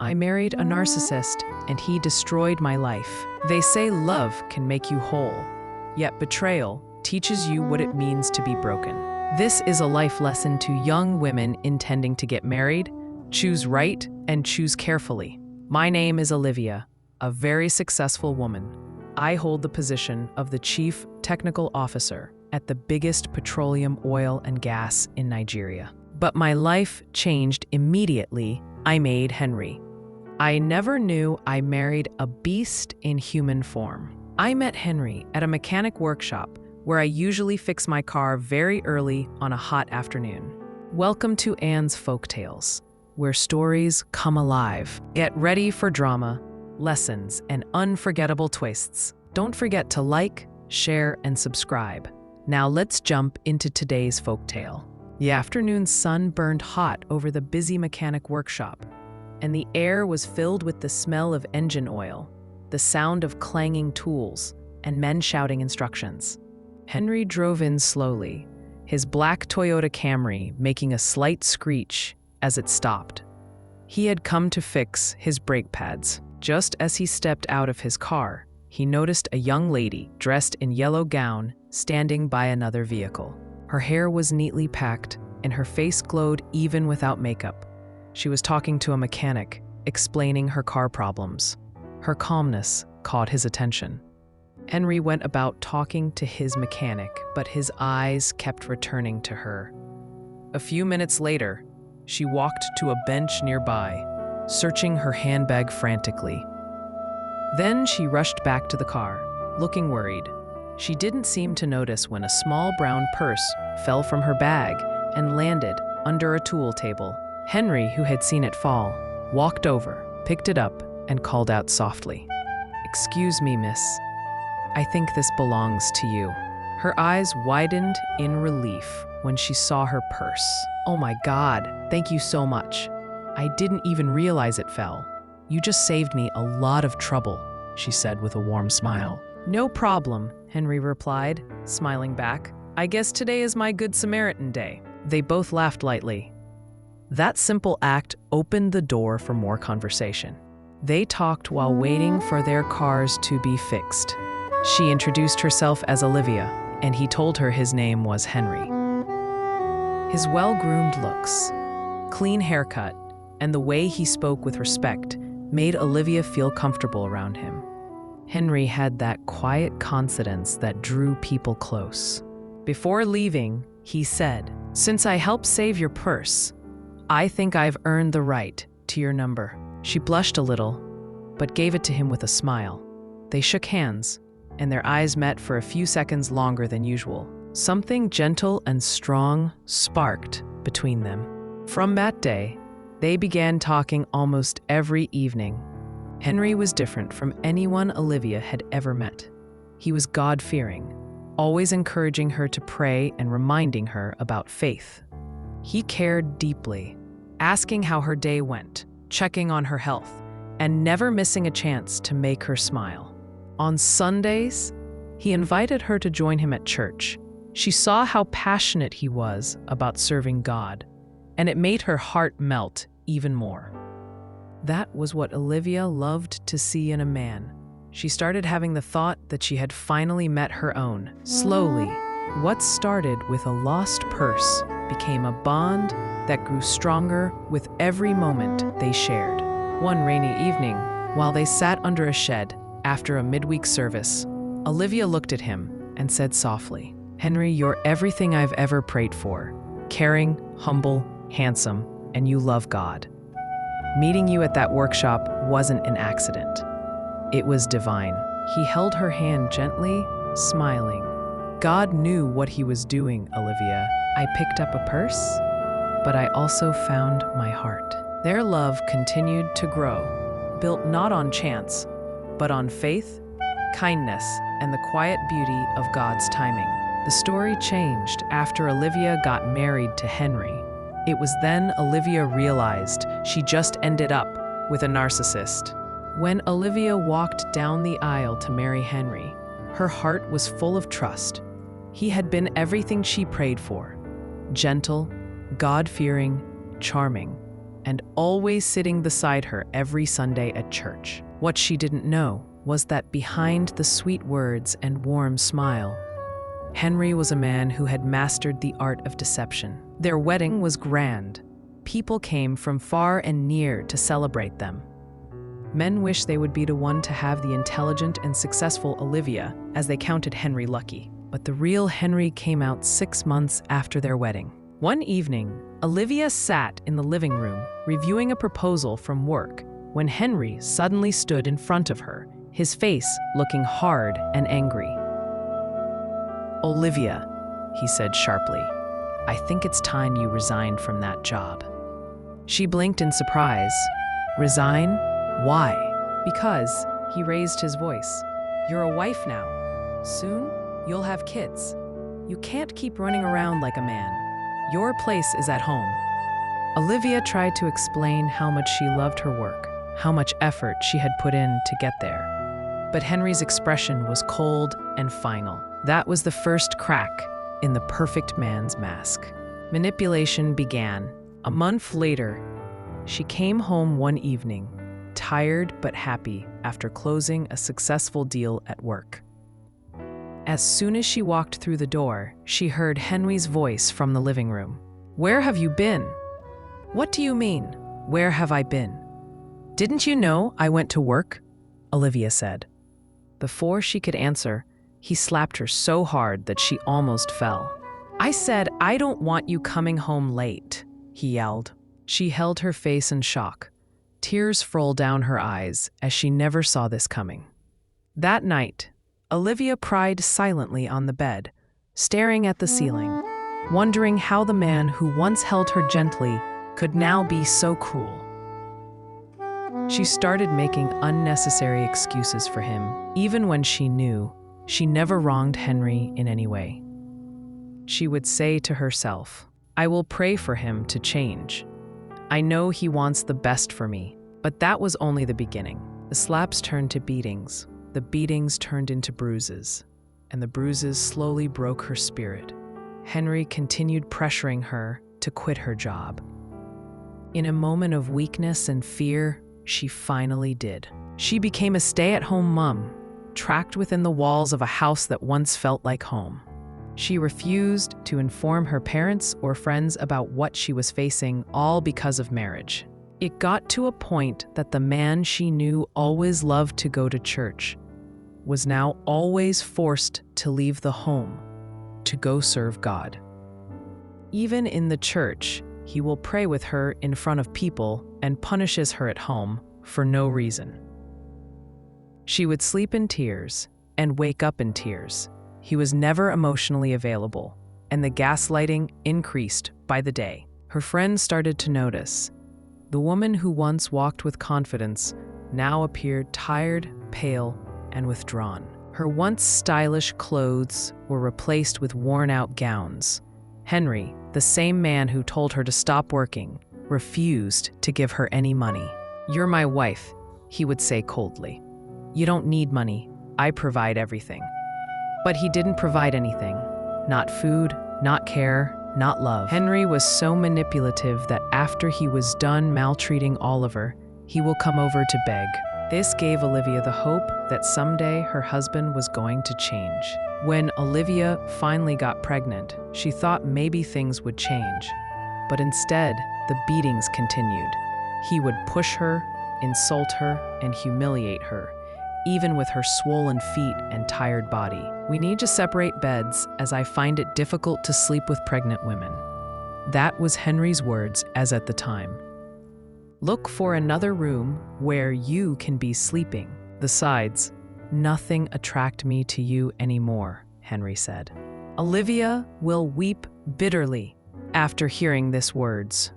I married a narcissist, and he destroyed my life. They say love can make you whole, yet betrayal teaches you what it means to be broken. This is a life lesson to young women intending to get married. Choose right and choose carefully. My name is Olivia, a very successful woman. I hold the position of the Chief Technical Officer at the biggest petroleum, oil, and gas in Nigeria. But my life changed immediately. I made Henry. I never knew I married a beast in human form. I met Henry at a mechanic workshop where I usually fix my car very early on a hot afternoon. Welcome to Anne's Folktales, where stories come alive. Get ready for drama, lessons, and unforgettable twists. Don't forget to like, share, and subscribe. Now let's jump into today's folktale. The afternoon sun burned hot over the busy mechanic workshop, and the air was filled with the smell of engine oil, the sound of clanging tools, and men shouting instructions. Henry drove in slowly, his black Toyota Camry making a slight screech as it stopped. He had come to fix his brake pads. Just as he stepped out of his car, he noticed a young lady dressed in yellow gown standing by another vehicle. Her hair was neatly packed, and her face glowed even without makeup. She was talking to a mechanic, explaining her car problems. Her calmness caught his attention. Henry went about talking to his mechanic, but his eyes kept returning to her. A few minutes later, she walked to a bench nearby, searching her handbag frantically. Then she rushed back to the car, looking worried. She didn't seem to notice when a small brown purse fell from her bag and landed under a tool table. Henry, who had seen it fall, walked over, picked it up, and called out softly, "Excuse me, miss. I think this belongs to you." Her eyes widened in relief when she saw her purse. "Oh my God, thank you so much. I didn't even realize it fell. You just saved me a lot of trouble," she said with a warm smile. "No problem," Henry replied, smiling back. "I guess today is my Good Samaritan day." They both laughed lightly. That simple act opened the door for more conversation. They talked while waiting for their cars to be fixed. She introduced herself as Olivia, and he told her his name was Henry. His well-groomed looks, clean haircut, and the way he spoke with respect made Olivia feel comfortable around him. Henry had that quiet confidence that drew people close. Before leaving, he said, "Since I helped save your purse, I think I've earned the right to your number." She blushed a little, but gave it to him with a smile. They shook hands, and their eyes met for a few seconds longer than usual. Something gentle and strong sparked between them. From that day, they began talking almost every evening. Henry was different from anyone Olivia had ever met. He was God-fearing, always encouraging her to pray and reminding her about faith. He cared deeply, asking how her day went, checking on her health, and never missing a chance to make her smile. On Sundays, he invited her to join him at church. She saw how passionate he was about serving God, and it made her heart melt even more. That was what Olivia loved to see in a man. She started having the thought that she had finally met her own. Slowly, what started with a lost purse became a bond that grew stronger with every moment they shared. One rainy evening, while they sat under a shed after a midweek service, Olivia looked at him and said softly, "Henry, you're everything I've ever prayed for. Caring, humble, handsome, and you love God. Meeting you at that workshop wasn't an accident. It was divine." He held her hand gently, smiling. "God knew what he was doing, Olivia. I picked up a purse, but I also found my heart." Their love continued to grow, built not on chance, but on faith, kindness, and the quiet beauty of God's timing. The story changed after Olivia got married to Henry. It was then Olivia realized she just ended up with a narcissist. When Olivia walked down the aisle to marry Henry, her heart was full of trust. He had been everything she prayed for: gentle, God-fearing, charming. and always sitting beside her every Sunday at church. What she didn't know was that behind the sweet words and warm smile, Henry was a man who had mastered the art of deception. Their wedding was grand. People came from far and near to celebrate them. Men wished they would be the one to have the intelligent and successful Olivia, as they counted Henry lucky. But the real Henry came out 6 months after their wedding. One evening, Olivia sat in the living room, reviewing a proposal from work, when Henry suddenly stood in front of her, his face looking hard and angry. "Olivia," he said sharply, "I think it's time you resigned from that job." She blinked in surprise. "Resign? Why?" "Because," he raised his voice, "you're a wife now. Soon, you'll have kids. You can't keep running around like a man. Your place is at home." Olivia tried to explain how much she loved her work, how much effort she had put in to get there. But Henry's expression was cold and final. That was the first crack in the perfect man's mask. Manipulation began. A month later, she came home one evening, tired but happy after closing a successful deal at work. As soon as she walked through the door, she heard Henry's voice from the living room. "Where have you been?" "What do you mean, where have I been?" "Didn't you know I went to work?" Olivia said. Before she could answer, he slapped her so hard that she almost fell. "I said, I don't want you coming home late," he yelled. She held her face in shock. Tears rolled down her eyes as she never saw this coming. That night, Olivia cried silently on the bed, staring at the ceiling, wondering how the man who once held her gently could now be so cruel. She started making unnecessary excuses for him, even when she knew she never wronged Henry in any way. She would say to herself, "I will pray for him to change. I know he wants the best for me." But that was only the beginning. The slaps turned to beatings, the beatings turned into bruises, and the bruises slowly broke her spirit. Henry continued pressuring her to quit her job. In a moment of weakness and fear, she finally did. She became a stay-at-home mom, trapped within the walls of a house that once felt like home. She refused to inform her parents or friends about what she was facing, all because of marriage. It got to a point that the man she knew always loved to go to church was now always forced to leave the home to go serve God. Even in the church, he will pray with her in front of people and punishes her at home for no reason. She would sleep in tears and wake up in tears. He was never emotionally available, and the gaslighting increased by the day. Her friends started to notice. The woman who once walked with confidence now appeared tired, pale, and withdrawn. Her once stylish clothes were replaced with worn-out gowns. Henry, the same man who told her to stop working, refused to give her any money. "You're my wife," he would say coldly. "You don't need money. I provide everything." But he didn't provide anything. Not food, not care, not love. Henry was so manipulative that after he was done maltreating Oliver, he will come over to beg. This gave Olivia the hope that someday her husband was going to change. When Olivia finally got pregnant, she thought maybe things would change. But instead, the beatings continued. He would push her, insult her, and humiliate her, even with her swollen feet and tired body. "We need to separate beds, as I find it difficult to sleep with pregnant women." That was Henry's words as at the time. "Look for another room where you can be sleeping. Besides, nothing attracts me to you anymore," Henry said. Olivia will weep bitterly after hearing these words.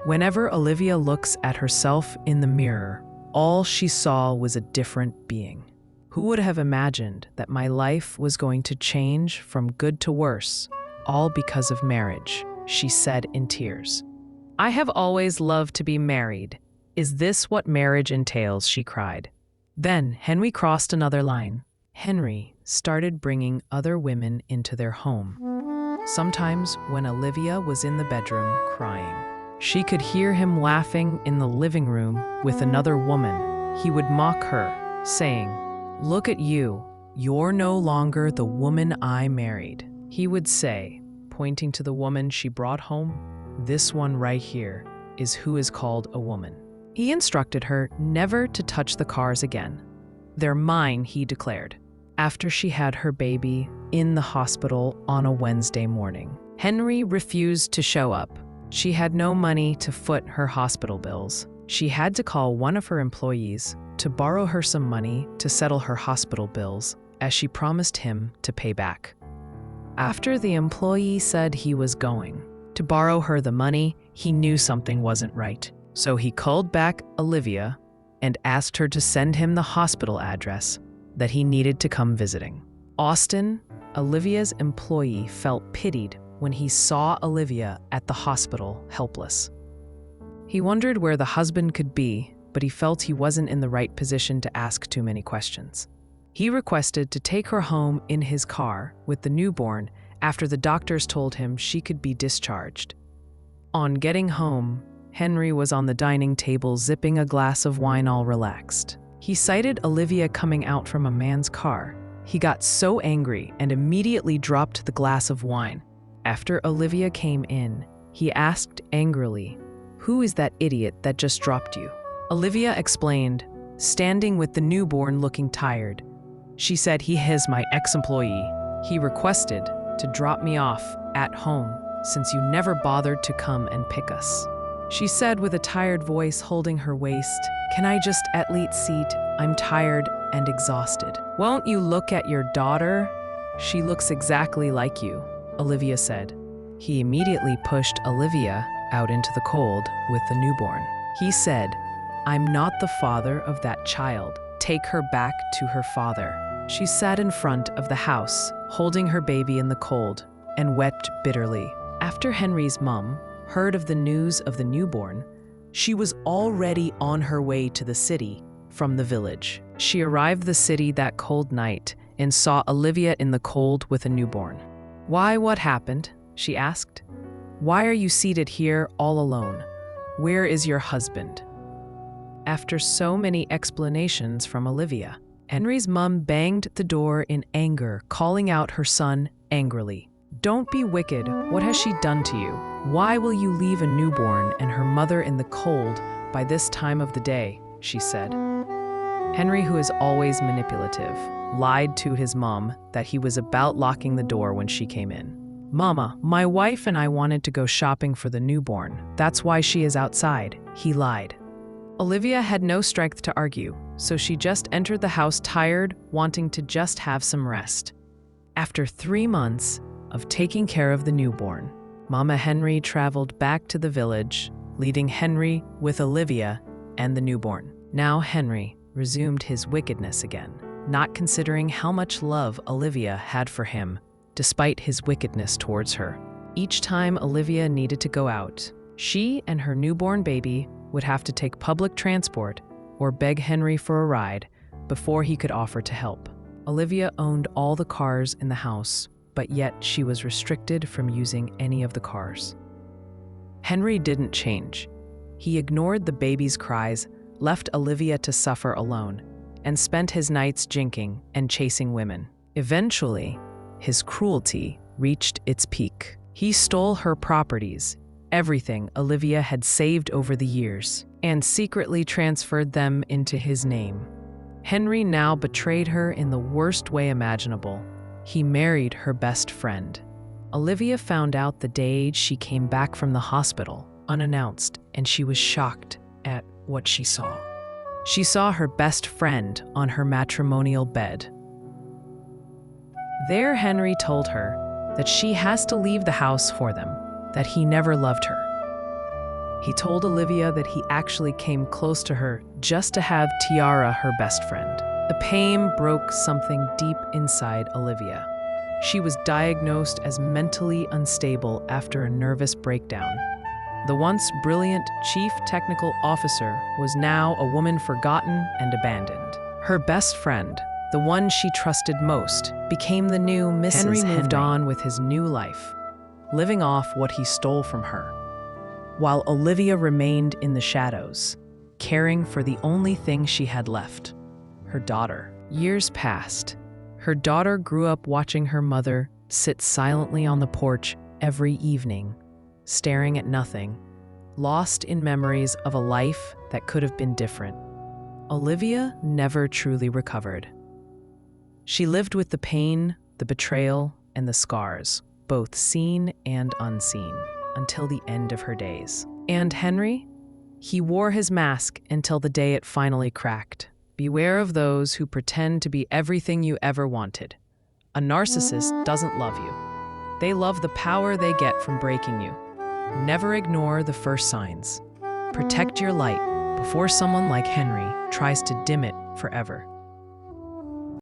Whenever Olivia looks at herself in the mirror, all she saw was a different being. "Who would have imagined that my life was going to change from good to worse, all because of marriage?" she said in tears. "I have always loved to be married. Is this what marriage entails?" she cried. Then Henry crossed another line. Henry started bringing other women into their home. Sometimes when Olivia was in the bedroom crying, She could hear him laughing in the living room with another woman. He would mock her, saying, "Look at you. You're no longer the woman I married." He would say, pointing to the woman she brought home, "This one right here is who is called a woman." He instructed her never to touch the cars again. "They're mine," he declared, after she had her baby in the hospital on a Wednesday morning. Henry refused to show up. She had no money to foot her hospital bills. She had to call one of her employees to borrow her some money to settle her hospital bills, as she promised him to pay back. After the employee said he was going to borrow her the money, he knew something wasn't right. So he called back Olivia and asked her to send him the hospital address that he needed to come visiting. Austin, Olivia's employee, felt pitied when he saw Olivia at the hospital, helpless. He wondered where the husband could be, but he felt he wasn't in the right position to ask too many questions. He requested to take her home in his car with the newborn after the doctors told him she could be discharged. On getting home, Henry was on the dining table zipping a glass of wine, all relaxed. He sighted Olivia coming out from a man's car. He got so angry and immediately dropped the glass of wine. After Olivia came in, he asked angrily, "Who is that idiot that just dropped you?" Olivia explained, standing with the newborn looking tired. She said, "He is my ex-employee. He requested to drop me off at home since you never bothered to come and pick us." She said with a tired voice, holding her waist, "Can I just at least seat? I'm tired and exhausted." "Won't you look at your daughter? She looks exactly like you," Olivia said. He immediately pushed Olivia out into the cold with the newborn. He said, "I'm not the father of that child. Take her back to her father." She sat in front of the house, holding her baby in the cold, and wept bitterly. After Henry's mom heard of the news of the newborn, she was already on her way to the city from the village. She arrived the city that cold night and saw Olivia in the cold with a newborn. "Why, what happened?" she asked. "Why are you seated here all alone? Where is your husband?" After so many explanations from Olivia, Henry's mom banged the door in anger, calling out her son angrily. "Don't be wicked. What has she done to you? Why will you leave a newborn and her mother in the cold by this time of the day?" she said. Henry, who is always manipulative, lied to his mom that he was about locking the door when she came in. "Mama, my wife and I wanted to go shopping for the newborn. That's why she is outside," he lied. Olivia had no strength to argue, so she just entered the house tired, wanting to just have some rest. After 3 months of taking care of the newborn, Mama Henry traveled back to the village, leaving Henry with Olivia and the newborn. Now Henry resumed his wickedness again, not considering how much love Olivia had for him, despite his wickedness towards her. Each time Olivia needed to go out, she and her newborn baby would have to take public transport or beg Henry for a ride before he could offer to help. Olivia owned all the cars in the house, but yet she was restricted from using any of the cars. Henry didn't change. He ignored the baby's cries, left Olivia to suffer alone, and spent his nights drinking and chasing women. Eventually, his cruelty reached its peak. He stole her properties, everything Olivia had saved over the years, and secretly transferred them into his name. Henry now betrayed her in the worst way imaginable. He married her best friend. Olivia found out the day she came back from the hospital, unannounced, and she was shocked at what she saw. She saw her best friend on her matrimonial bed. There, Henry told her that she has to leave the house for them, that he never loved her. He told Olivia that he actually came close to her just to have Tiara, her best friend. The pain broke something deep inside Olivia. She was diagnosed as mentally unstable after a nervous breakdown. The once brilliant chief technical officer was now a woman forgotten and abandoned. Her best friend, the one she trusted most, became the new Mrs. Henry moved on with his new life, living off what he stole from her. while Olivia remained in the shadows, caring for the only thing she had left, her daughter. Years passed. Her daughter grew up watching her mother sit silently on the porch every evening, staring at nothing, lost in memories of a life that could have been different. Olivia never truly recovered. She lived with the pain, the betrayal, and the scars, both seen and unseen, until the end of her days. And Henry? He wore his mask until the day it finally cracked. Beware of those who pretend to be everything you ever wanted. A narcissist doesn't love you. They love the power they get from breaking you. Never ignore the first signs. Protect your light before someone like Henry tries to dim it forever.